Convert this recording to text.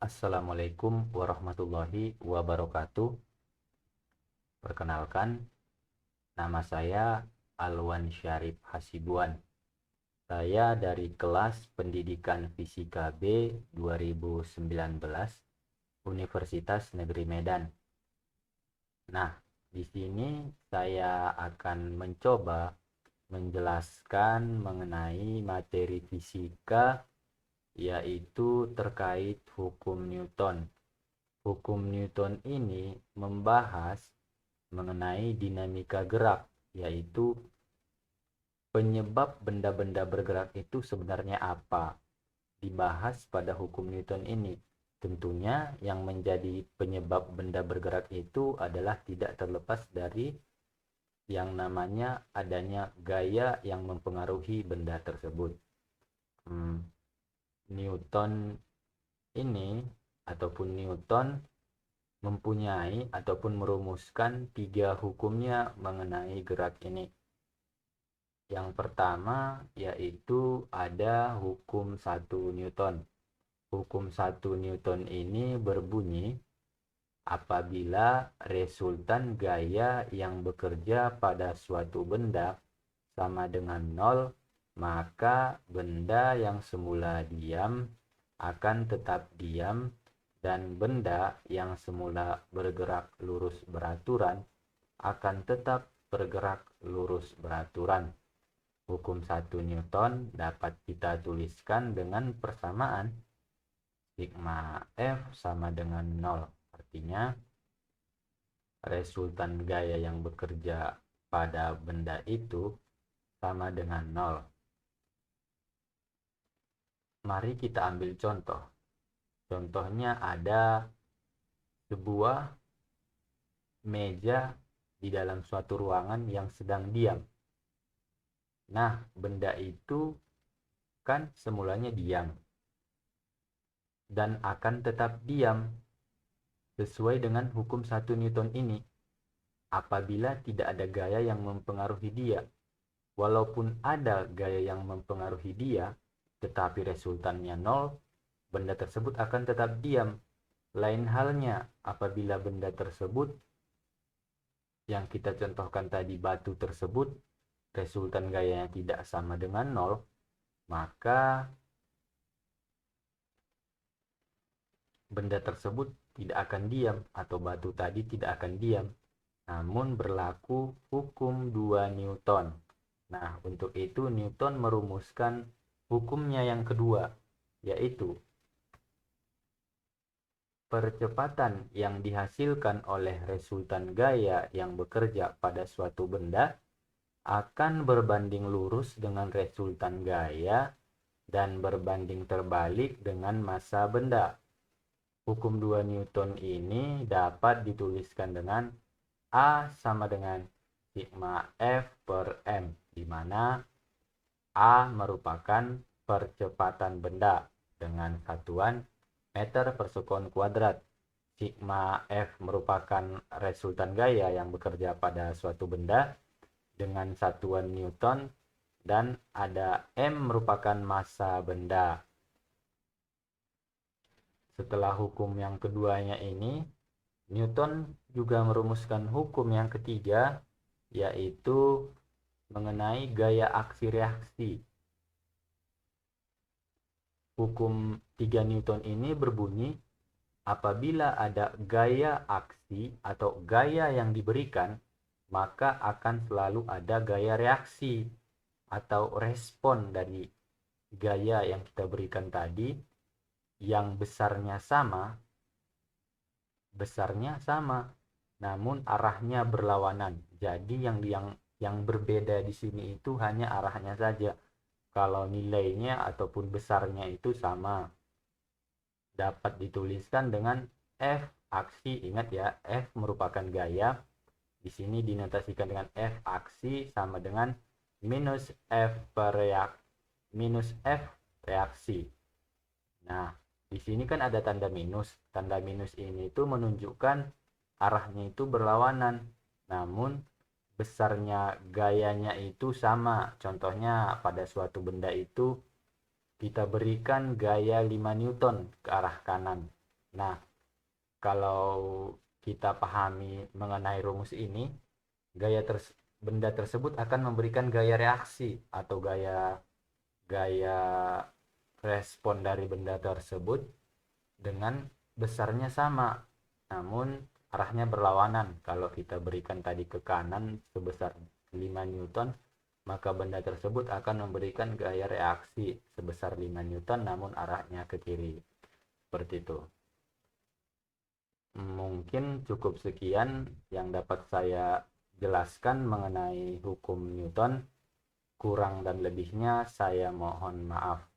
Assalamualaikum warahmatullahi wabarakatuh. Perkenalkan, nama saya Alwan Syarif Hasibuan. Saya dari kelas Pendidikan Fisika B 2019 Universitas Negeri Medan. Nah, di sini saya akan mencoba menjelaskan mengenai materi fisika, yaitu terkait hukum Newton. Hukum Newton ini membahas mengenai dinamika gerak, yaitu penyebab benda-benda bergerak itu sebenarnya apa. Dibahas pada hukum Newton ini. Tentunya yang menjadi penyebab benda bergerak itu adalah tidak terlepas dari yang namanya adanya gaya yang mempengaruhi benda tersebut. Newton ini ataupun Newton mempunyai ataupun merumuskan 3 hukumnya mengenai gerak ini. Yang pertama yaitu ada hukum 1 Newton. Hukum 1 Newton ini berbunyi, apabila resultan gaya yang bekerja pada suatu benda sama dengan 0, maka benda yang semula diam akan tetap diam, dan benda yang semula bergerak lurus beraturan akan tetap bergerak lurus beraturan. Hukum 1 Newton dapat kita tuliskan dengan persamaan sigma F sama dengan 0. Artinya resultan gaya yang bekerja pada benda itu sama dengan 0. Mari kita ambil contoh. Contohnya ada sebuah meja di dalam suatu ruangan yang sedang diam. Nah, benda itu kan semulanya diam dan akan tetap diam sesuai dengan hukum 1 Newton ini apabila tidak ada gaya yang mempengaruhi dia. Walaupun ada gaya yang mempengaruhi dia, tetapi resultannya 0, benda tersebut akan tetap diam. Lain halnya apabila benda tersebut yang kita contohkan tadi, batu tersebut, resultan gayanya tidak sama dengan 0, maka benda tersebut tidak akan diam atau batu tadi tidak akan diam. Namun berlaku hukum 2 Newton. Nah, untuk itu Newton merumuskan hukumnya yang kedua, yaitu percepatan yang dihasilkan oleh resultan gaya yang bekerja pada suatu benda akan berbanding lurus dengan resultan gaya dan berbanding terbalik dengan massa benda. Hukum 2 Newton ini dapat dituliskan dengan A sama dengan sigma F per M, di mana A merupakan percepatan benda dengan satuan meter per sekon kuadrat. Sigma F merupakan resultan gaya yang bekerja pada suatu benda dengan satuan Newton, dan ada M merupakan massa benda. Setelah hukum yang keduanya ini, Newton juga merumuskan hukum yang ketiga, yaitu mengenai gaya aksi reaksi. Hukum 3 Newton ini berbunyi, apabila ada gaya aksi atau gaya yang diberikan, maka akan selalu ada gaya reaksi atau respon dari gaya yang kita berikan tadi, yang besarnya sama, namun arahnya berlawanan. Jadi yang berbeda di sini itu hanya arahnya saja. Kalau nilainya ataupun besarnya itu sama, dapat dituliskan dengan F aksi. Ingat ya, F merupakan gaya. Di sini dinotasikan dengan F aksi sama dengan minus F reaksi. Nah, di sini kan ada tanda minus. Tanda minus ini itu menunjukkan arahnya itu berlawanan, namun besarnya gayanya itu sama. Contohnya pada suatu benda itu kita berikan gaya 5 Newton ke arah kanan. Nah, kalau kita pahami mengenai rumus ini, benda tersebut akan memberikan gaya reaksi atau gaya gaya respon dari benda tersebut dengan besarnya sama, namun arahnya berlawanan. Kalau kita berikan tadi ke kanan sebesar 5 Newton, maka benda tersebut akan memberikan gaya reaksi sebesar 5 Newton namun arahnya ke kiri. Seperti itu. Mungkin cukup sekian yang dapat saya jelaskan mengenai hukum Newton. Kurang dan lebihnya saya mohon maaf.